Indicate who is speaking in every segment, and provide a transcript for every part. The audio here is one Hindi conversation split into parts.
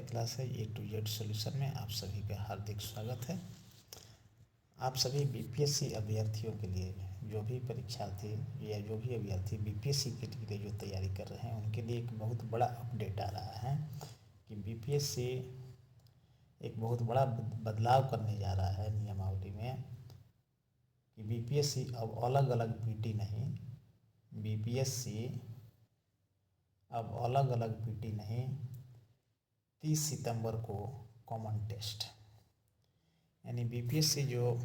Speaker 1: क्लास है A to Z सॉल्यूशन में आप सभी का हार्दिक स्वागत है। आप सभी बीपीएससी अभ्यर्थियों के लिए जो भी परीक्षार्थी या जो भी अभ्यर्थी बीपीएससी के लिए जो तैयारी कर रहे हैं उनके लिए एक बहुत बड़ा अपडेट आ रहा है कि बीपीएससी एक बहुत बड़ा बदलाव करने जा रहा है नियमावली में कि बीपीएससी अब अलग अलग पीटी नहीं, बीपीएससी अब अलग अलग पीटी नहीं, 30 सितंबर को कॉमन टेस्ट, यानी बीपीएससी जो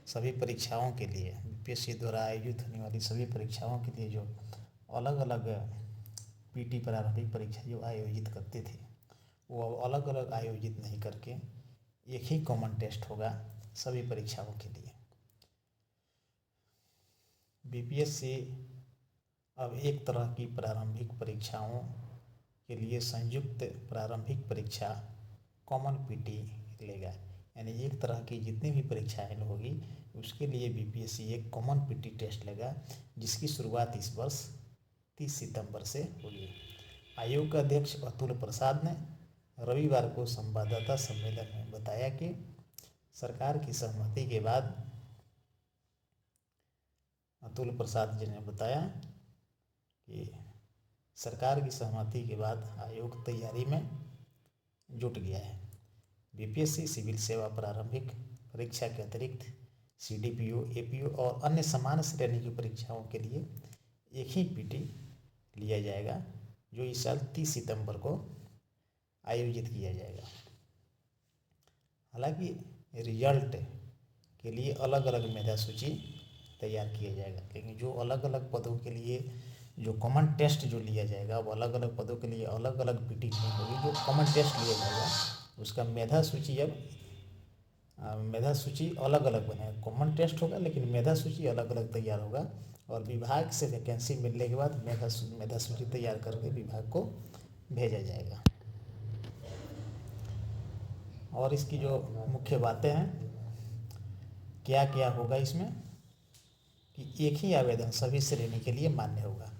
Speaker 1: सभी परीक्षाओं के लिए बीपीएससी द्वारा आयोजित होने वाली सभी परीक्षाओं के लिए जो अलग अलग पीटी प्रारंभिक परीक्षा जो आयोजित करते थे वो अब अलग अलग आयोजित नहीं करके एक ही कॉमन टेस्ट होगा सभी परीक्षाओं के लिए। बीपीएससी अब एक तरह की प्रारंभिक परीक्षाओं के लिए संयुक्त प्रारंभिक परीक्षा कॉमन पीटी लेगा, यानी एक तरह की जितनी भी परीक्षाएं होगी उसके लिए बीपीएससी एक कॉमन पीटी टेस्ट लेगा जिसकी शुरुआत इस वर्ष 30 सितंबर से होगी। आयोग के अध्यक्ष अतुल प्रसाद ने रविवार को संवाददाता सम्मेलन में बताया कि सरकार की सहमति के बाद अतुल प्रसाद जी ने बताया कि सरकार की सहमति के बाद आयोग तैयारी में जुट गया है। बीपीएससी सिविल सेवा प्रारंभिक परीक्षा के अतिरिक्त सीडीपीओ, एपीओ और अन्य समान श्रेणी की परीक्षाओं के लिए एक ही पीटी लिया जाएगा जो इस साल 30 सितंबर को आयोजित किया जाएगा। हालांकि रिजल्ट के लिए अलग अलग मेधा सूची तैयार किया जाएगा, लेकिन जो अलग अलग पदों के लिए जो कॉमन टेस्ट जो लिया जाएगा वो अलग अलग पदों के लिए अलग अलग पीटी नहीं होगी। जो कॉमन टेस्ट लिया जाएगा उसका मेधा सूची मेधा सूची अलग अलग बनेगा। कॉमन टेस्ट होगा लेकिन मेधा सूची अलग अलग तैयार होगा और विभाग से वैकेंसी मिलने के बाद मेधा सूची तैयार करके विभाग को भेजा जाएगा। और इसकी जो मुख्य बातें हैं क्या क्या होगा इसमें कि एक ही आवेदन सभी श्रेणी के लिए मान्य होगा।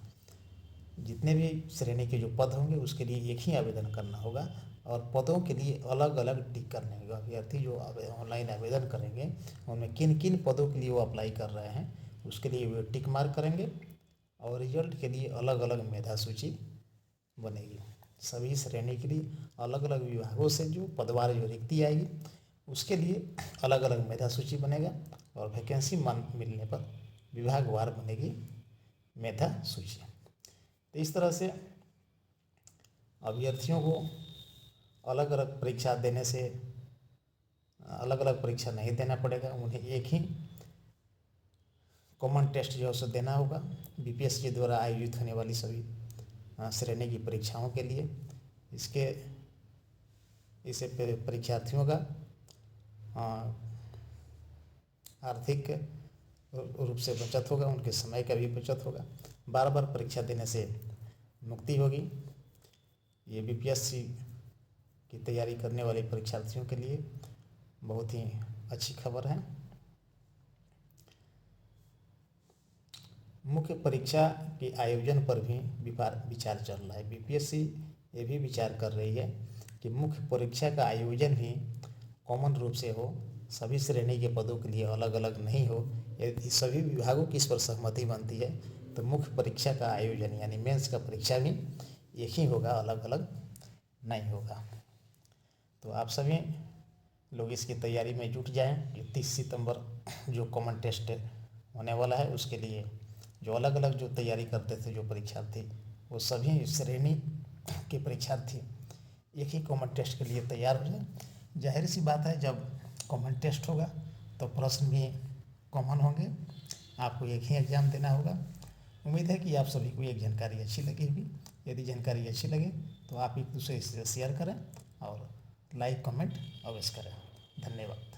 Speaker 1: जितने भी श्रेणी के जो पद होंगे उसके लिए एक ही आवेदन करना होगा और पदों के लिए अलग अलग टिक करने होगा। अभ्यर्थी जो ऑनलाइन आवेदन करेंगे उनमें किन किन पदों के लिए वो अप्लाई कर रहे हैं उसके लिए वो टिक मार्क करेंगे और रिजल्ट के लिए अलग अलग मेधा सूची बनेगी। सभी श्रेणी के लिए अलग अलग विभागों से जो पदवार जो रिक्ति आएगी उसके लिए अलग अलग मेधा सूची बनेगा और वैकेंसी मिलने पर विभागवार बनेगी मेधा सूची। तो इस तरह से अभ्यर्थियों को अलग अलग परीक्षा देने से अलग अलग परीक्षा नहीं देना पड़ेगा, उन्हें एक ही कॉमन टेस्ट जो है उसे देना होगा बीपीएससी द्वारा आयोजित होने वाली सभी श्रेणी की परीक्षाओं के लिए। इससे परीक्षार्थियों का आर्थिक रूप से बचत होगा, उनके समय का भी बचत होगा, बार बार परीक्षा देने से मुक्ति होगी। ये बीपीएससी की तैयारी करने वाले परीक्षार्थियों के लिए बहुत ही अच्छी खबर है। मुख्य परीक्षा के आयोजन पर भी विचार चल रहा है। बीपीएससी ये भी विचार कर रही है कि मुख्य परीक्षा का आयोजन भी कॉमन रूप से हो, सभी श्रेणी के पदों के लिए अलग अलग नहीं हो। यदि सभी विभागों की इस पर सहमति बनती है तो मुख्य परीक्षा का आयोजन यानी मेंस का परीक्षा भी एक ही होगा, अलग अलग नहीं होगा। तो आप सभी लोग इसकी तैयारी में जुट जाएं। 30 सितंबर जो कॉमन टेस्ट होने वाला है उसके लिए जो अलग अलग जो तैयारी करते थे जो परीक्षार्थी वो सभी श्रेणी के परीक्षार्थी एक ही कॉमन टेस्ट के लिए तैयार हो जाए। जाहिर सी बात है जब कॉमन टेस्ट होगा तो प्रश्न भी कॉमन होंगे, आपको एक ही एग्ज़ाम देना होगा। उम्मीद है कि आप सभी को एक जानकारी अच्छी लगी होगी। यदि जानकारी अच्छी लगे तो आप एक दूसरे से शेयर करें और लाइक कमेंट अवश्य करें। धन्यवाद।